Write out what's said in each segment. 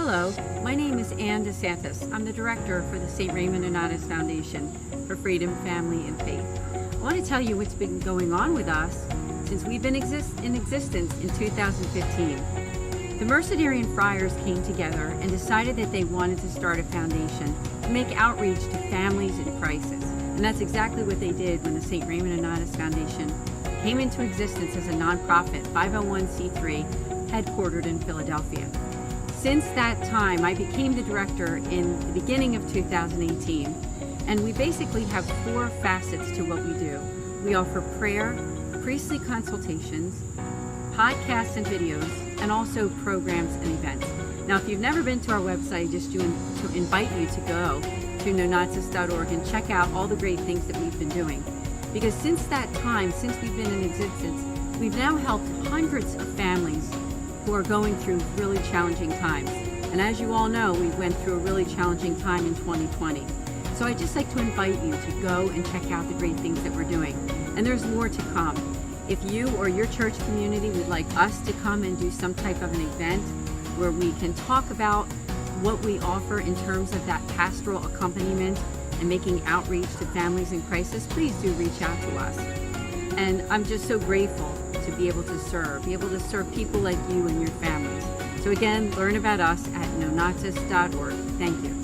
Hello, my name is Ann DeSantis. I'm the director for the St. Raymond Nonnatus Foundation for Freedom, Family, and Faith. I want to tell you what's been going on with us since we've been in existence in 2015. The Mercedarian friars came together and decided that they wanted to start a foundation to make outreach to families in crisis. And that's exactly what they did when the St. Raymond Nonnatus Foundation came into existence as a nonprofit 501c3 headquartered in Philadelphia. Since that time, I became the director in the beginning of 2018, and we basically have four facets to what we do. We offer prayer, priestly consultations, podcasts and videos, and also programs and events. Now, if you've never been to our website, just to invite you to go to nonatus.org and check out all the great things that we've been doing. Because since that time, since we've been in existence, we've now helped hundreds of families who are going through really challenging times. And as you all know, we went through a really challenging time in 2020. So I'd just like to invite you to go and check out the great things that we're doing. And there's more to come. If you or your church community would like us to come and do some type of an event where we can talk about what we offer in terms of that pastoral accompaniment and making outreach to families in crisis, please do reach out to us. And I'm just so grateful to be able to serve people like you and your families. So again, learn about us at nonatus.org. Thank you.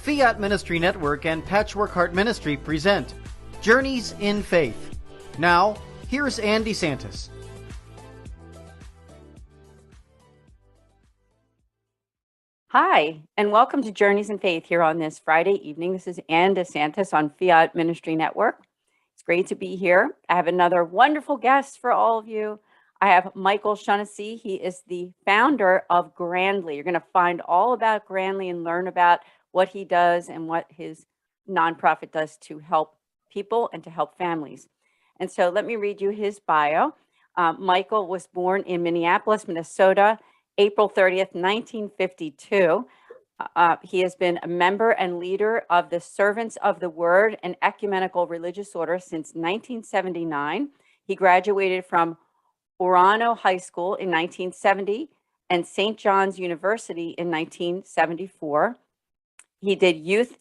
Fiat Ministry Network and Patchwork Heart Ministry present Journeys in Faith. Now, here's Ann DeSantis. Hi, and welcome to Journeys in Faith here on this Friday evening. This is Ann DeSantis on Fiat Ministry Network. It's great to be here. I have another wonderful guest for all of you. I have Michael Shaughnessy. He is the founder of Grandly. You're going to find all about Grandly and learn about what he does and what his nonprofit does to help people and to help families. And so let me read you his bio. Michael was born in Minneapolis, Minnesota, April 30th, 1952. He has been a member and leader of the Servants of the Word, an ecumenical religious order, since 1979. He graduated from Orono High School in 1970 and St. John's University in 1974. He did youth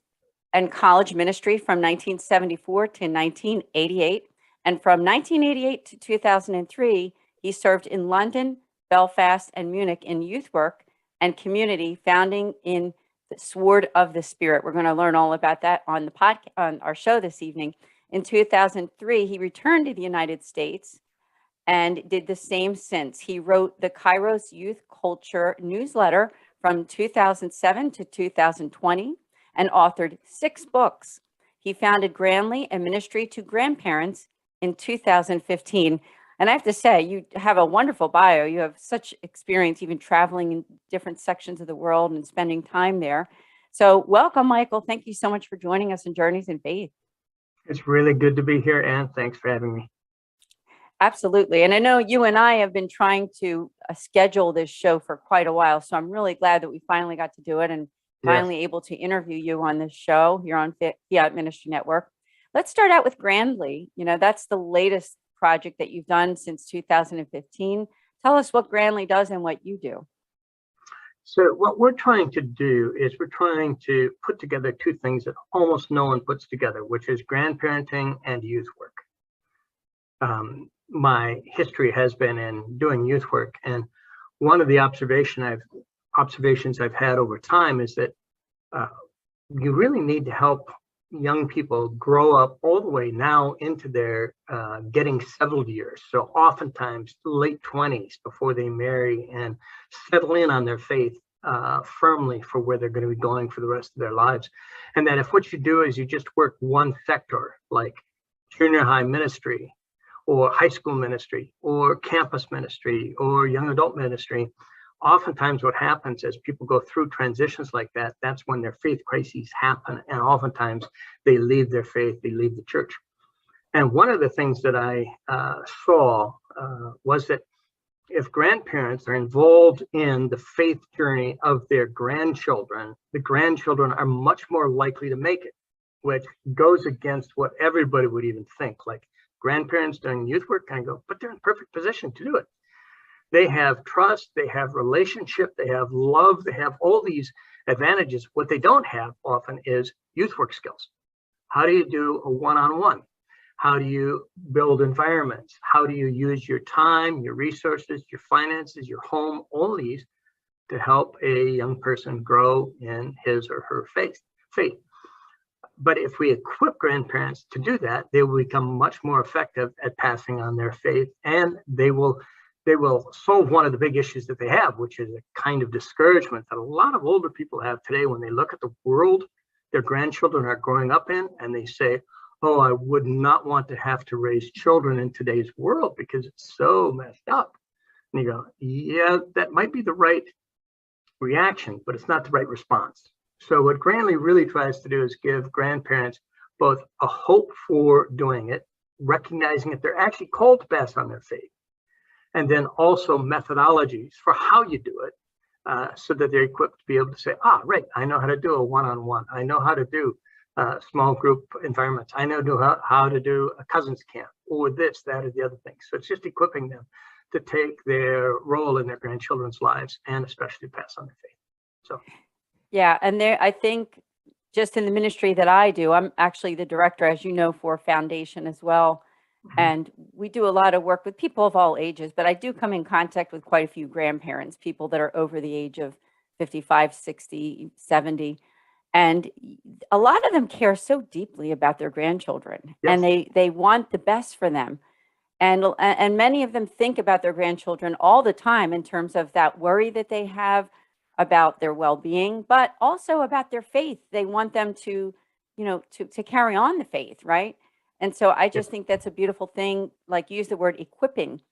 and college ministry from 1974 to 1988. And from 1988 to 2003, he served in London, Belfast, and Munich in youth work and community, founding in the Sword of the Spirit. We're going to learn all about that on the podcast, on our show this evening. In 2003, he returned to the United States and did the same since. He wrote the Kairos Youth Culture newsletter from 2007 to 2020 and authored 6 books. He founded Grandly, a ministry to grandparents, in 2015. And I have to say, you have a wonderful bio. You have such experience even traveling in different sections of the world and spending time there. So welcome, Michael. Thank you so much for joining us in Journeys in Faith. It's really good to be here, Ann. Thanks for having me. Absolutely. And I know you and I have been trying to schedule this show for quite a while. So I'm really glad that we finally got to do it and finally able to interview you on this show here on Fiat Ministry Network. Let's start out with Grandly. You know, that's the latest project that you've done since 2015. Tell us what Grandly does and what you do. So what we're trying to do is we're trying to put together two things that almost no one puts together, which is grandparenting and youth work. My history has been in doing youth work, and one of the observations I've had over time is that you really need to help young people grow up all the way now into their getting settled years. So oftentimes late 20s before they marry and settle in on their faith firmly for where they're going to be going for the rest of their lives. And that if what you do is you just work one sector, like junior high ministry or high school ministry or campus ministry or young adult ministry, oftentimes what happens as people go through transitions like that, that's when their faith crises happen. And oftentimes they leave their faith, they leave the church. And one of the things that I saw was that if grandparents are involved in the faith journey of their grandchildren, the grandchildren are much more likely to make it, which goes against what everybody would even think. Like grandparents doing youth work, kind of go, but they're in perfect position to do it. They have trust, they have relationship, they have love, they have all these advantages. What they don't have often is youth work skills. How do you do a one-on-one? How do you build environments? How do you use your time, your resources, your finances, your home, all these to help a young person grow in his or her faith? But if we equip grandparents to do that, they will become much more effective at passing on their faith, and they will solve one of the big issues that they have, which is a kind of discouragement that a lot of older people have today when they look at the world their grandchildren are growing up in, and they say, oh, I would not want to have to raise children in today's world because it's so messed up. And you go, yeah, that might be the right reaction, but it's not the right response. So what Grandly really tries to do is give grandparents both a hope for doing it, recognizing that they're actually called to pass on their faith, and then also methodologies for how you do it, so that they're equipped to be able to say, right, I know how to do a one-on-one. I know how to do small group environments. I know how to do a cousins camp or this, that, or the other thing. So it's just equipping them to take their role in their grandchildren's lives and especially pass on their faith. So, yeah, and I think just in the ministry that I do, I'm actually the director, as you know, for Foundation as well. And we do a lot of work with people of all ages, but I do come in contact with quite a few grandparents, people that are over the age of 55, 60, 70. And a lot of them care so deeply about their grandchildren, yes. and they want the best for them. And many of them think about their grandchildren all the time in terms of that worry that they have about their well-being, but also about their faith. They want them to, to carry on the faith, right? And so I just think that's a beautiful thing. Like, use the word equipping.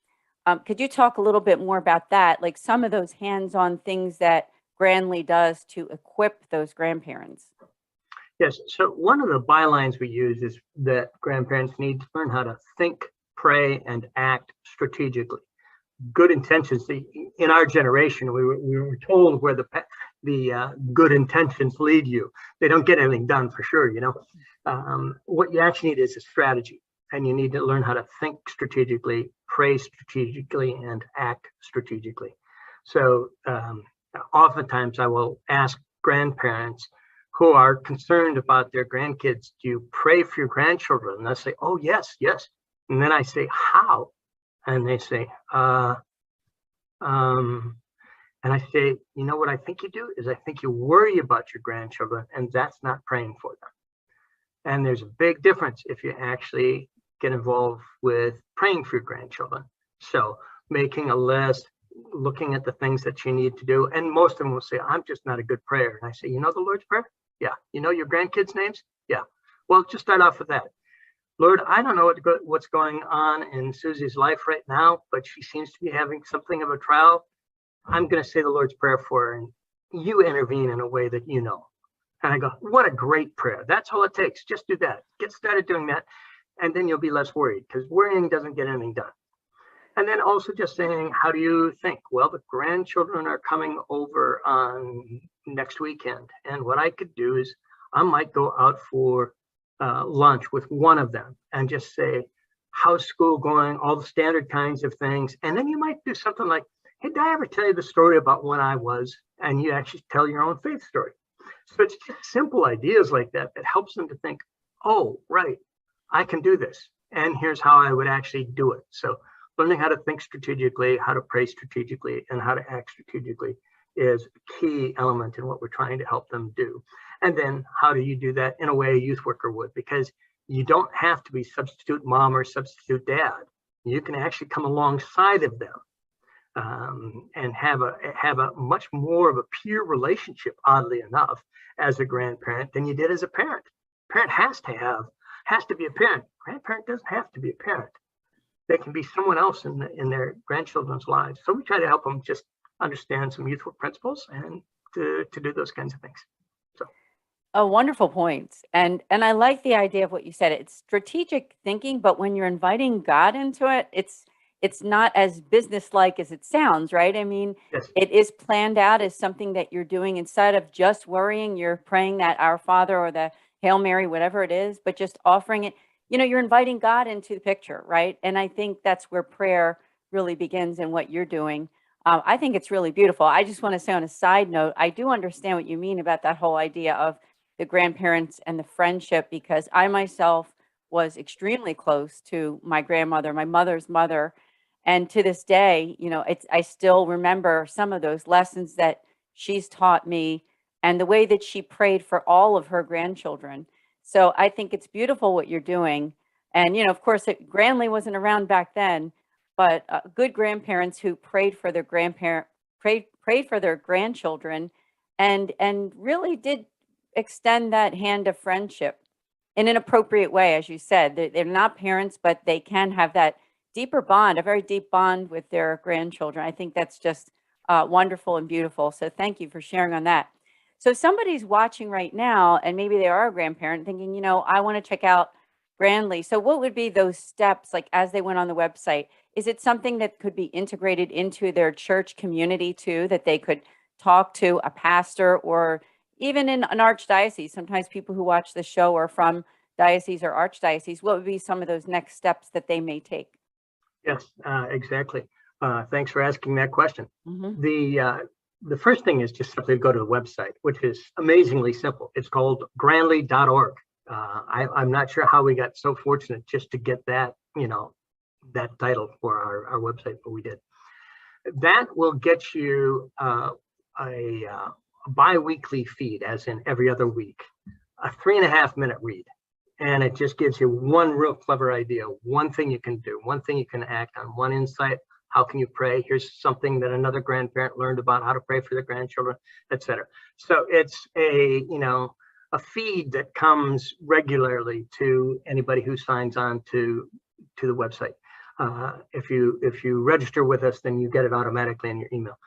Could you talk a little bit more about that? Like some of those hands-on things that Grandly does to equip those grandparents. Yes. So one of the bylines we use is that grandparents need to learn how to think, pray, and act strategically. Good intentions. In our generation, we were told where the good intentions lead you. They don't get anything done for sure. What you actually need is a strategy, and you need to learn how to think strategically, pray strategically, and act strategically. So oftentimes I will ask grandparents who are concerned about their grandkids, do you pray for your grandchildren? And they'll say, oh, yes. And then I say, how? And they say, and I say, you know what I think you do is I think you worry about your grandchildren, and that's not praying for them. And there's a big difference if you actually get involved with praying for your grandchildren. So making a list, looking at the things that you need to do. And most of them will say, I'm just not a good prayer. And I say, you know the Lord's Prayer? Yeah. You know your grandkids' names? Yeah. Well, just start off with that. Lord, I don't know what's going on in Susie's life right now, but she seems to be having something of a trial. I'm going to say the Lord's Prayer for her, and you intervene in a way that you know. And I go, what a great prayer. That's all it takes. Just do that. Get started doing that. And then you'll be less worried, because worrying doesn't get anything done. And then also just saying, how do you think? Well, the grandchildren are coming over on next weekend. And what I could do is I might go out for lunch with one of them and just say, how's school going, all the standard kinds of things. And then you might do something like, hey, did I ever tell you the story about when I was, and you actually tell your own faith story. So it's just simple ideas like that that helps them to think, oh, right, I can do this. And here's how I would actually do it. So learning how to think strategically, how to pray strategically, and how to act strategically is a key element in what we're trying to help them do. And then how do you do that in a way a youth worker would? Because you don't have to be substitute mom or substitute dad. You can actually come alongside of them and have a much more of a peer relationship, oddly enough, as a grandparent than you did as a parent. Parent has to be a parent. Grandparent doesn't have to be a parent. They can be someone else in their grandchildren's lives. So we try to help them just understand some youth work principles and to do those kinds of things. So. Oh, wonderful points. And I like the idea of what you said. It's strategic thinking, but when you're inviting God into it, it's not as business-like as it sounds, right? I mean, Yes. it is planned out as something that you're doing instead of just worrying, you're praying that Our Father or the Hail Mary, whatever it is, but just offering it. You're inviting God into the picture, right? And I think that's where prayer really begins in what you're doing. I think it's really beautiful. I just want to say on a side note, I do understand what you mean about that whole idea of the grandparents and the friendship, because I myself was extremely close to my grandmother, my mother's mother. And to this day, I still remember some of those lessons that she's taught me and the way that she prayed for all of her grandchildren. So I think it's beautiful what you're doing. And, of course, Grandly wasn't around back then, but good grandparents who prayed for their prayed for their grandchildren and really did extend that hand of friendship in an appropriate way. As you said, they're not parents, but they can have that deeper bond, a very deep bond with their grandchildren. I think that's just wonderful and beautiful. So thank you for sharing on that. So somebody's watching right now, and maybe they are a grandparent thinking, I want to check out Grandly. So what would be those steps, like as they went on the website? Is it something that could be integrated into their church community too, that they could talk to a pastor, or even in an archdiocese? Sometimes people who watch the show are from diocese or archdiocese. What would be some of those next steps that they may take? Yes, exactly. Thanks for asking that question. Mm-hmm. The first thing is just simply go to the website, which is amazingly simple. It's called Grandlyorg. I'm not sure how we got so fortunate just to get that, that title for our website, but we did. That will get you a bi-weekly feed, as in every other week, a 3.5-minute read. And it just gives you one real clever idea, one thing you can do, one thing you can act on, one insight. How can you pray? Here's something that another grandparent learned about how to pray for their grandchildren, etc. So it's a feed that comes regularly to anybody who signs on to the website. If you register with us, then you get it automatically in your email.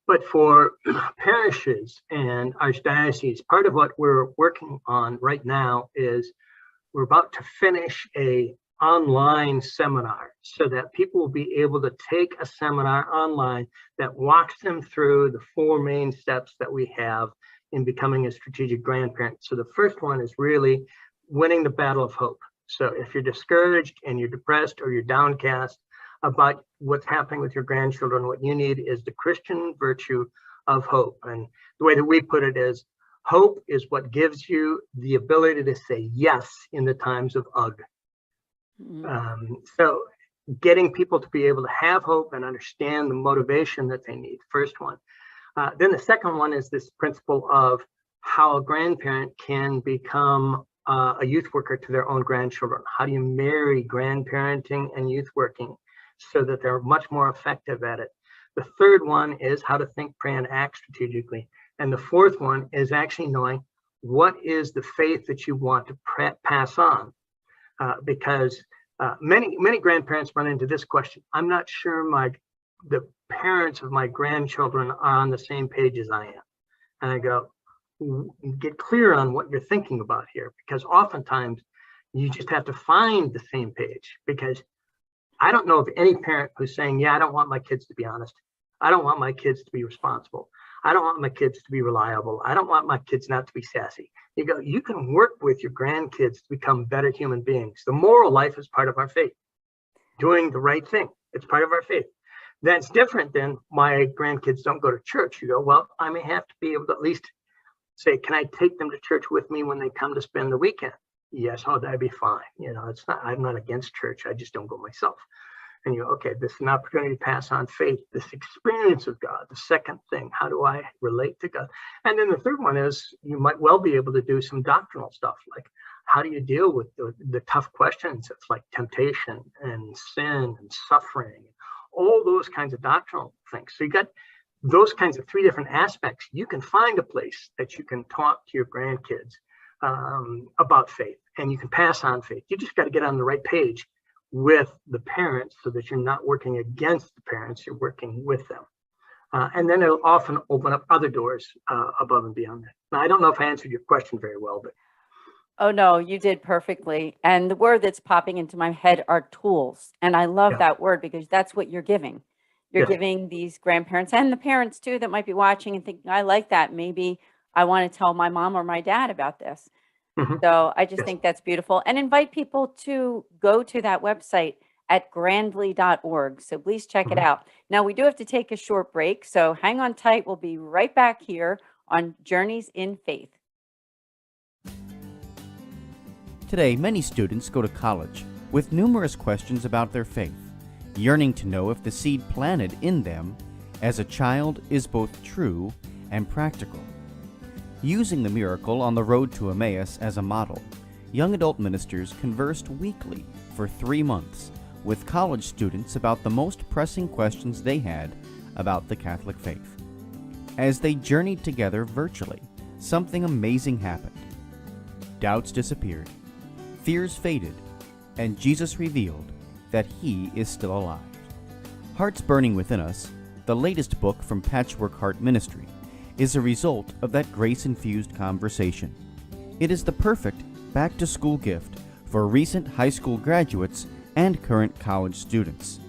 But for parishes and archdioceses, part of what we're working on right now is we're about to finish a online seminar so that people will be able to take a seminar online that walks them through the 4 main steps that we have in becoming a strategic grandparent. So the first one is really winning the battle of hope. So if you're discouraged and you're depressed or you're downcast about what's happening with your grandchildren, what you need is the Christian virtue of hope. And the way that we put it is, hope is what gives you the ability to say yes in the times of ugh. So getting people to be able to have hope and understand the motivation that they need, first one. Then the second one is this principle of how a grandparent can become a youth worker to their own grandchildren. How do you marry grandparenting and youth working so that they're much more effective at it? The third one is how to think, pray, and act strategically. And the fourth one is actually knowing what is the faith that you want to pass on. Because many grandparents run into this question. I'm not sure the parents of my grandchildren are on the same page as I am. And I go, get clear on what you're thinking about here, because oftentimes you just have to find the same page. Because I don't know of any parent who's saying, yeah, I don't want my kids to be honest. I don't want my kids to be responsible. I don't want my kids to be reliable. I don't want my kids not to be sassy. You can work with your grandkids to become better human beings. The moral life is part of our faith. doing the right thing. It's part of our faith. That's different than my grandkids don't go to church. You go, well, I may have to be able to at least say, can I take them to church with me when they come to spend the weekend? Yes, oh, that'd be fine. It's not, I'm not against church. I just don't go myself. And you go, okay, this is an opportunity to pass on faith, this experience of God. The second thing, how do I relate to God? And then the third one is you might well be able to do some doctrinal stuff, like how do you deal with the tough questions? It's like temptation and sin and suffering, all those kinds of doctrinal things. So you got those kinds of three different aspects. You can find a place that you can talk to your grandkids about faith, and you can pass on faith. You just got to get on the right page with the parents so that you're not working against the parents, you're working with them. And then it'll often open up other doors above and beyond that. Now, I don't know if I answered your question very well, but. Oh, no, you did perfectly. And the word that's popping into my head are tools. And I love that word because that's what you're giving. You're giving these grandparents and the parents too that might be watching and thinking, I like that. Maybe I want to tell my mom or my dad about this. So I just think that's beautiful, and invite people to go to that website at grandly.org. So please check it out. Now we do have to take a short break. So hang on tight. We'll be right back here on Journeys in Faith. Today, many students go to college with numerous questions about their faith, yearning to know if the seed planted in them as a child is both true and practical. Using the miracle on the road to Emmaus as a model, young adult ministers conversed weekly for 3 months with college students about the most pressing questions they had about the Catholic faith. As they journeyed together virtually, something amazing happened. Doubts disappeared, fears faded, and Jesus revealed that He is still alive. Hearts Burning Within Us, the latest book from Patchwork Heart Ministry, is a result of that grace-infused conversation. It is the perfect back-to-school gift for recent high school graduates and current college students.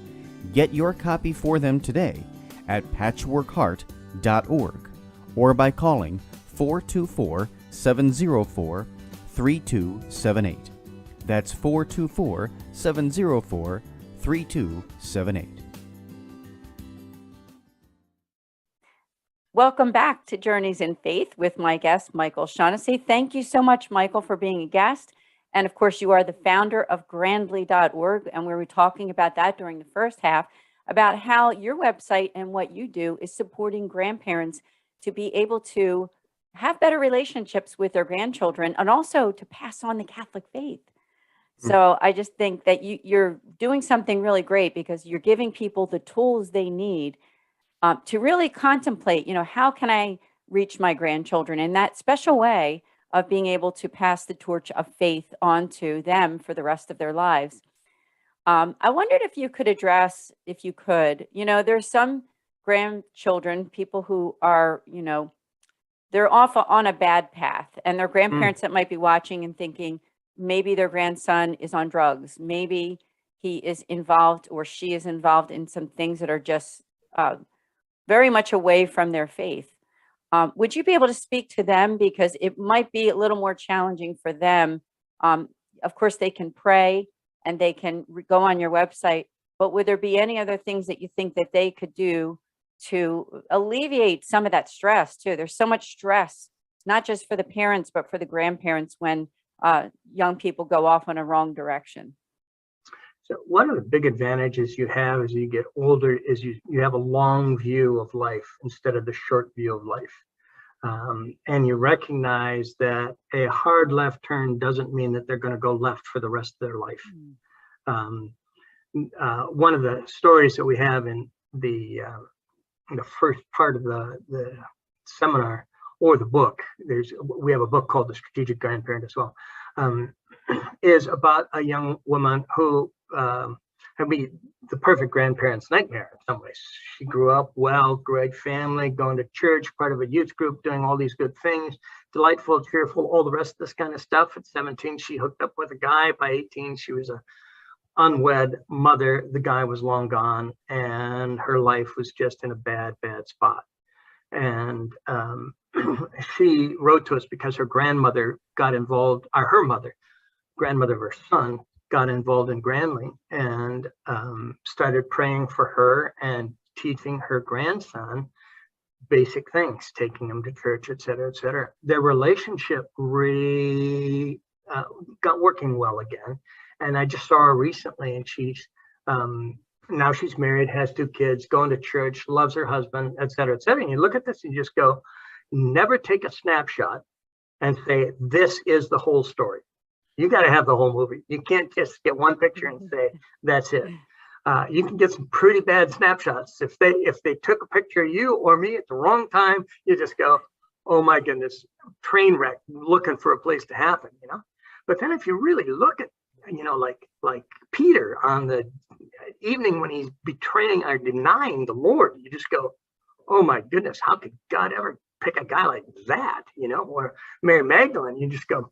Get your copy for them today at patchworkheart.org or by calling 424-704-3278. That's 424-704-3278. Welcome back to Journeys in Faith with my guest, Michael Shaughnessy. Thank you so much, Michael, for being a guest. And of course, you are the founder of grandly.org, and we were talking about that during the first half, about how your website and what you do is supporting grandparents to be able to have better relationships with their grandchildren and also to pass on the Catholic faith. So I just think that you're doing something really great because you're giving people the tools they need to really contemplate, how can I reach my grandchildren in that special way of being able to pass the torch of faith on to them for the rest of their lives. I wondered if you could address, if you could, there's some grandchildren, people who are, they're off on a bad path, and their grandparents that might be watching and thinking, maybe their grandson is on drugs. Maybe he is involved or she is involved in some things that are just very much away from their faith. Would you be able to speak to them? Because it might be a little more challenging for them. Of course, they can pray and they can go on your website, but would there be any other things that you think that they could do to alleviate some of that stress too? There's so much stress, not just for the parents, but for the grandparents when young people go off in a wrong direction. So one of the big advantages you have as you get older is you have a long view of life instead of the short view of life. And you recognize that a hard left turn doesn't mean that they're going to go left for the rest of their life. One of the stories that we have in the first part of the seminar or the book, we have a book called The Strategic Grandparent as well, is about a young woman who the perfect grandparent's nightmare in some ways. She grew up well, great family, going to church, part of a youth group, doing all these good things, delightful, cheerful, all the rest of this kind of stuff. At 17, she hooked up with a guy. By 18, she was a unwed mother. The guy was long gone, and her life was just in a bad spot. And she wrote to us because her grandmother got involved, grandmother of her son, got involved in Grandly and started praying for her and teaching her grandson basic things, taking him to church, et cetera, et cetera. Their relationship got working well again. And I just saw her recently, and she's now she's married, has 2 kids, going to church, loves her husband, et cetera, et cetera. And you look at this and you just go, never take a snapshot and say, this is the whole story. You got to have the whole movie. You can't just get one picture and say, that's it. You can get some pretty bad snapshots. If they took a picture of you or me at the wrong time, you just go, oh my goodness, train wreck, looking for a place to happen, you know? But then if you really look at, you know, like Peter on the evening when he's betraying or denying the Lord, you just go, oh my goodness, how could God ever pick a guy like that, you know? Or Mary Magdalene, you just go,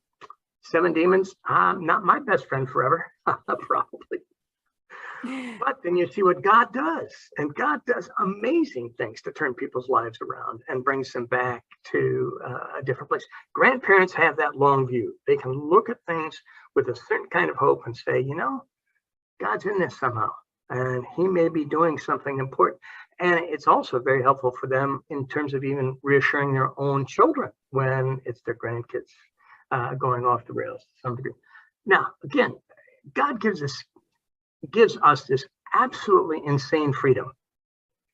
7 demons, not my best friend forever, probably. But then you see what God does, and God does amazing things to turn people's lives around and brings them back to a different place. Grandparents have that long view. They can look at things with a certain kind of hope and say, you know, God's in this somehow, and he may be doing something important. And it's also very helpful for them in terms of even reassuring their own children when it's their grandkids going off the rails to some degree. Now, again, God gives us this absolutely insane freedom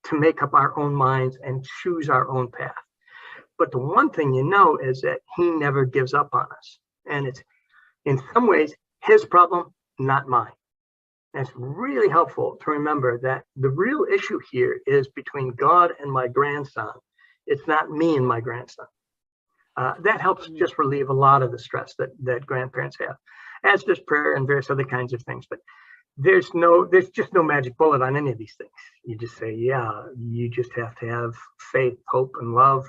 to make up our own minds and choose our own path. But the one thing you know is that he never gives up on us. And it's in some ways his problem, not mine. And it's really helpful to remember that the real issue here is between God and my grandson. It's not me and my grandson. That helps just relieve a lot of the stress that grandparents have, as does prayer and various other kinds of things. But there's just no magic bullet on any of these things. You just say, yeah, you just have to have faith, hope, and love,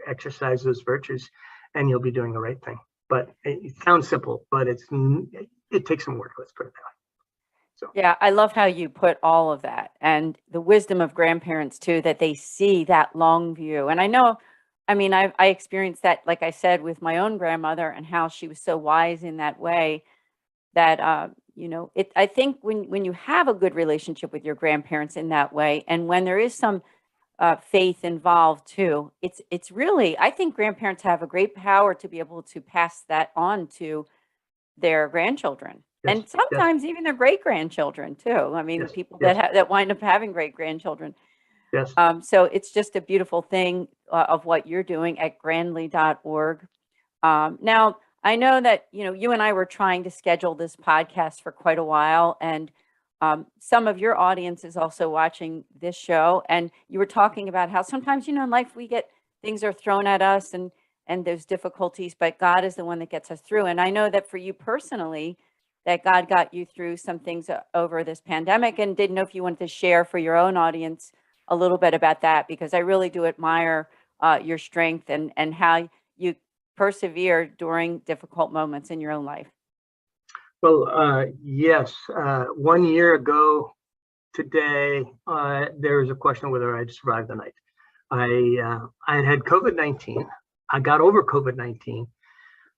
exercise those virtues, and you'll be doing the right thing. But it sounds simple, but it takes some work. Let's put it that way. So. Yeah, I love how you put all of that and the wisdom of grandparents too, that they see that long view. And I know, I mean, I experienced that, like I said, with my own grandmother and how she was so wise in that way that, you know, I think when you have a good relationship with your grandparents in that way, and when there is some faith involved too, it's really, I think grandparents have a great power to be able to pass that on to their grandchildren. Yes, And sometimes even their great grandchildren too. I mean, yes, people yes, that wind up having great grandchildren. yes. So it's just a beautiful thing of what you're doing at grandly.org. Now, I know that, you know, you and I were trying to schedule this podcast for quite a while, and some of your audience is also watching this show. And you were talking about how sometimes, you know, in life we get things are thrown at us and there's difficulties, but God is the one that gets us through. And I know that for you personally, that God got you through some things over this pandemic, and didn't know if you wanted to share for your own audience a little bit about that, because I really do admire your strength and how you persevere during difficult moments in your own life. Well, yes. 1 year ago today, there was a question whether I'd survived the night. I had COVID-19. I got over COVID-19.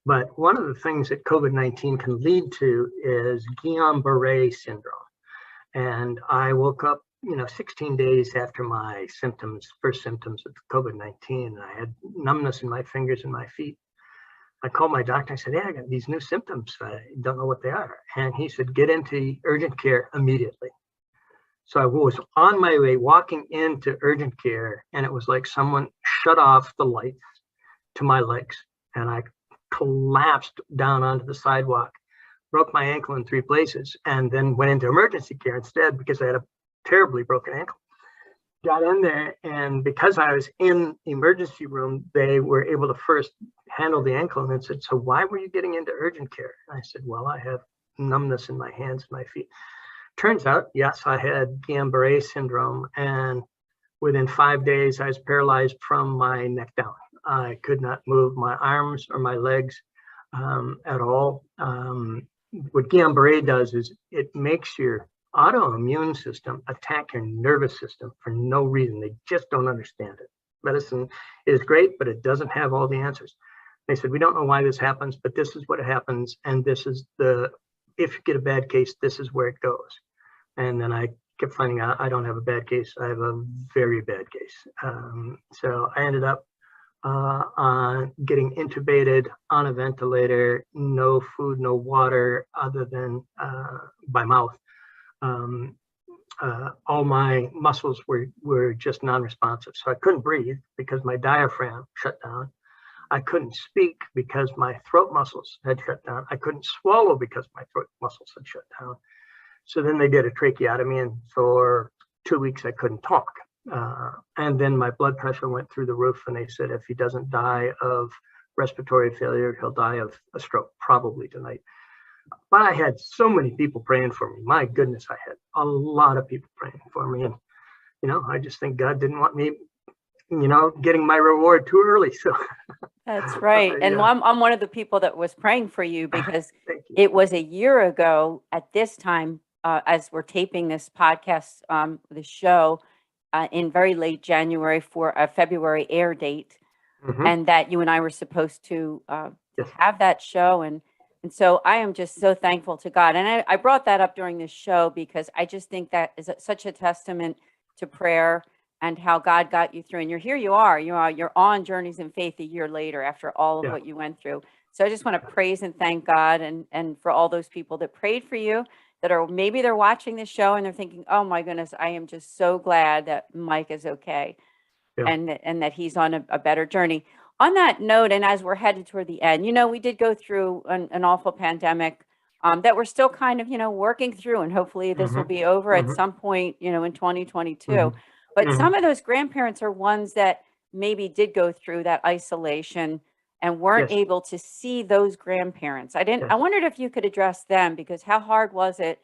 But one of the things that COVID-19 can lead to is Guillain-Barré syndrome. And I woke up, 16 days after my first symptoms of COVID-19, and I had numbness in my fingers and my feet. I called my doctor. I said, I got these new symptoms. I don't know what they are. And he said, get into urgent care immediately. So I was on my way walking into urgent care, and it was like someone shut off the lights to my legs. And I collapsed down onto the sidewalk, broke my ankle in 3 places, and then went into emergency care instead because I had a terribly broken ankle. Got in there, and because I was in the emergency room, they were able to first handle the ankle, and then said, so why were you getting into urgent care? And I said, well, I have numbness in my hands and my feet. Turns out, yes, I had Guillain-Barré syndrome, and within 5 days, I was paralyzed from my neck down. I could not move my arms or my legs at all. What Guillain-Barré does is it makes your autoimmune system attack your nervous system for no reason. They just don't understand it. Medicine is great, but it doesn't have all the answers. They said, we don't know why this happens, but this is what happens, and this is the if you get a bad case, this is where it goes. And then I kept finding out I don't have a bad case. I have a very bad case. So I ended up on getting intubated on a ventilator, no food, no water other than by mouth. All my muscles were just non-responsive. So I couldn't breathe because my diaphragm shut down. I couldn't speak because my throat muscles had shut down. I couldn't swallow because my throat muscles had shut down. So then they did a tracheotomy, and for 2 weeks I couldn't talk. And then my blood pressure went through the roof, and they said if he doesn't die of respiratory failure, he'll die of a stroke, probably tonight. But I had so many people praying for me. My goodness, I had a lot of people praying for me. And, I just think God didn't want me, getting my reward too early. So That's right. And yeah. I'm one of the people that was praying for you because Thank you. it was a year ago at this time, as we're taping this podcast, the show, in very late January for a February air date, Mhm. and that you and I were supposed to Yes. have that show. And so I am just so thankful to God. And I brought that up during this show because I just think that is such a testament to prayer and how God got you through. And you're on Journeys in Faith a year later after all of Yeah. what you went through. So I just want to praise and thank God and for all those people that prayed for you, that are maybe they're watching this show and they're thinking, oh my goodness, I am just so glad that Mike is okay. Yeah. And that he's on a better journey. On that note, and as we're headed toward the end, we did go through an awful pandemic that we're still kind of, working through, and hopefully this will Mhm. be over at Mhm. some point, in 2022. Mhm. But Mhm. some of those grandparents are ones that maybe did go through that isolation and weren't Yes. able to see those grandparents. I Yes. wondered if you could address them, because how hard was it?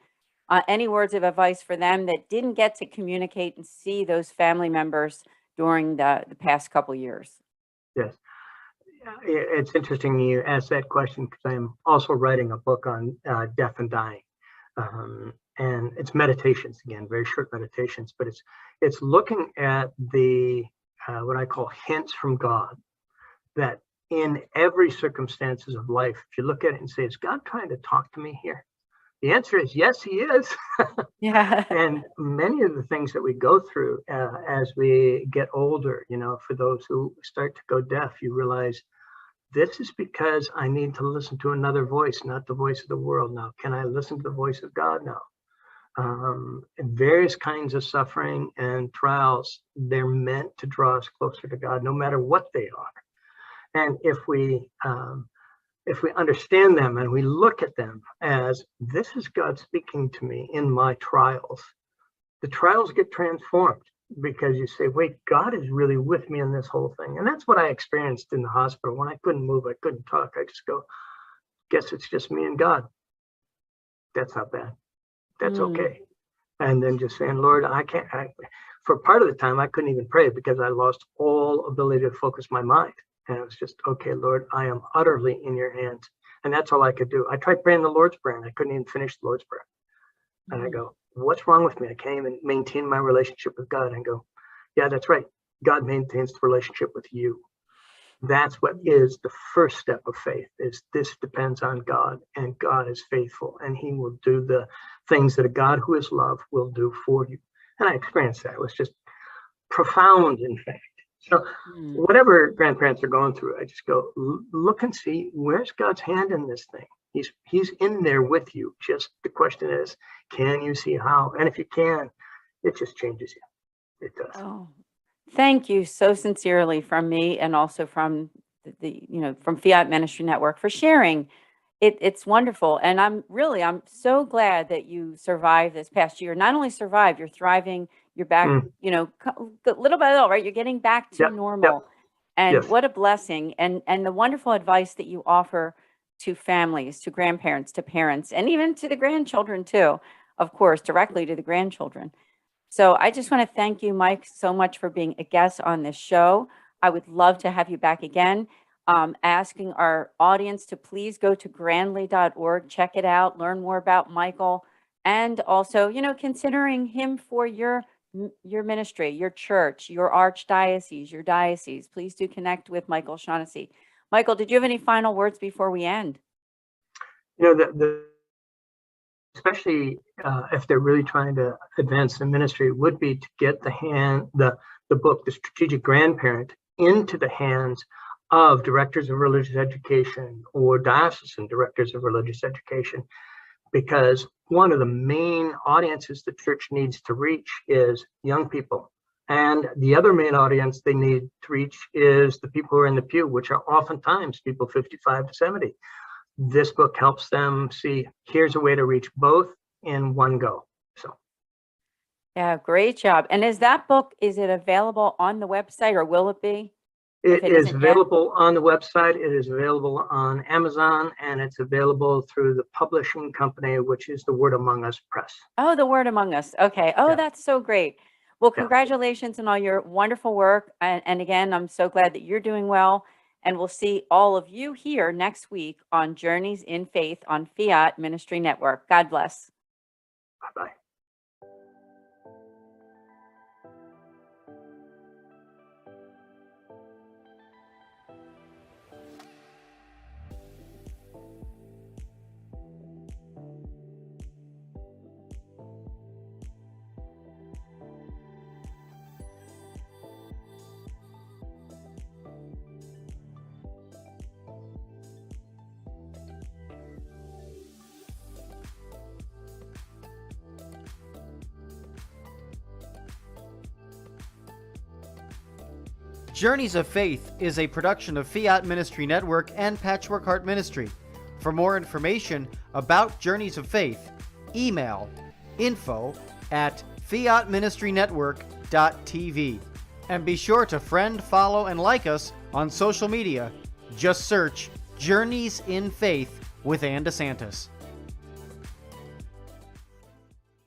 Any words of advice for them that didn't get to communicate and see those family members during the past couple years? Yes. It's interesting you asked that question because I'm also writing a book on death and dying. And it's meditations, again, very short meditations, but it's looking at the what I call hints from God, that in every circumstances of life, if you look at it and say, is God trying to talk to me here? The answer is yes, he is. Yeah. And many of the things that we go through as we get older, for those who start to go deaf, you realize this is because I need to listen to another voice, not the voice of the world. Now, can I listen to the voice of God now? Various kinds of suffering and trials, they're meant to draw us closer to God, no matter what they are. And if we understand them and we look at them as this is God speaking to me in my trials, the trials get transformed because you say, wait, God is really with me in this whole thing. And that's what I experienced in the hospital when I couldn't move, I couldn't talk. I just go, guess it's just me and God. That's not bad. That's okay. And then just saying, Lord, for part of the time, I couldn't even pray because I lost all ability to focus my mind. And it was just, okay, Lord, I am utterly in your hands. And that's all I could do. I tried praying the Lord's Prayer and I couldn't even finish the Lord's Prayer. And I go, what's wrong with me? I can't even maintain my relationship with God. And go, yeah, that's right. God maintains the relationship with you. That's what is the first step of faith, is this depends on God, and God is faithful, and he will do the things that a God who is love will do for you. And I experienced that. It was just profound, in fact. So whatever grandparents are going through, I just go, look and see, where's God's hand in this thing? He's in there with you. Just the question is, can you see how? And if you can, it just changes you. It does. Oh, thank you so sincerely from me, and also from from Fiat Ministry Network, for sharing. It's wonderful. And I'm so glad that you survived this past year. Not only survived, you're thriving, you're back, little by little, right? You're getting back to Yep, normal. yep. And Yes. what a blessing. And the wonderful advice that you offer to families, to grandparents, to parents, and even to the grandchildren too, of course, directly to the grandchildren. So I just want to thank you, Mike, so much for being a guest on this show. I would love to have you back again. Asking our audience to please go to grandly.org, check it out, learn more about Michael, and also, considering him for your ministry, your church, your archdiocese, your diocese. Please do connect with Michael Shaughnessy. Michael, did you have any final words before we end? The especially if they're really trying to advance the ministry, would be to get the book, The Strategic Grandparent, into the hands of directors of religious education or diocesan directors of religious education, because one of the main audiences the church needs to reach is young people. And the other main audience they need to reach is the people who are in the pew, which are oftentimes people 55 to 70. This book helps them see, here's a way to reach both in one go. So, Yeah, great job. And is it available on the website, or will it be? it it is isn't yet? available on the website. It is available on Amazon, and it's available through the publishing company, which is the Word Among Us Press. Oh, the Word Among Us. Okay. Oh, Yeah. that's so great. Well, Yeah. congratulations on all your wonderful work. And again, I'm so glad that you're doing well. And we'll see all of you here next week on Journeys in Faith on Fiat Ministry Network. God bless. Bye-bye. Journeys of Faith is a production of Fiat Ministry Network and Patchwork Heart Ministry. For more information about Journeys of Faith, email info@fiatministrynetwork.tv. And be sure to friend, follow, and like us on social media. Just search Journeys in Faith with Ann DeSantis.